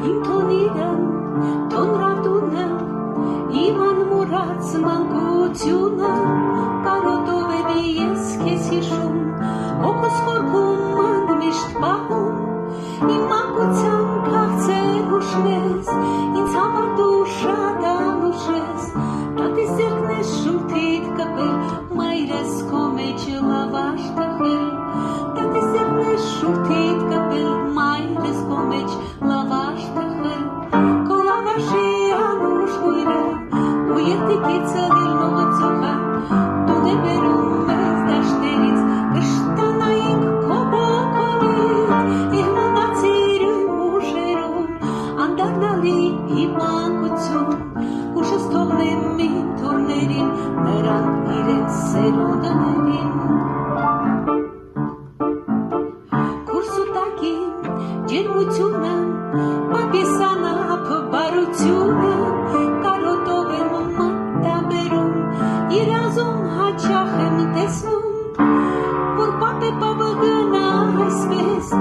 Ինտոնիրը, տոնրատունը, իման մուրած մանկությունը, կարոտով էլի ես քեզ հիշում, օգոս խորքում միշտ պահում, իմ մանկության քաղցր հուշնես, ինձ համար դու շատ անուշես, տատիս ձեռքն ես շուրթիդ կպել, մայրս քո մեջ լավաշ թխել, տատիս ձեռքն ես շուրթիդ կպել, մայրս քո մեջ լավաշ թխել, քո լավաշի անուշ հույրը, ու երդիկիցը դիլնողը ծուխը, տուն է բերում մեզ դաշտերից, կշտանայինք քո բոքորից, իր մնացիր իմ ուշերում, անդառնալի իմ մանկություն, հուշս թողնեմ իմ թորներին, նրանք իրենց սերունդներին։ Քուրսուտակին ջերմությունը, պապիսանապ բարությունը, կարոտով եմ մատաբերում, երազում հաճախ եմ տեսնում, որ պապե պապը գնա այսպես,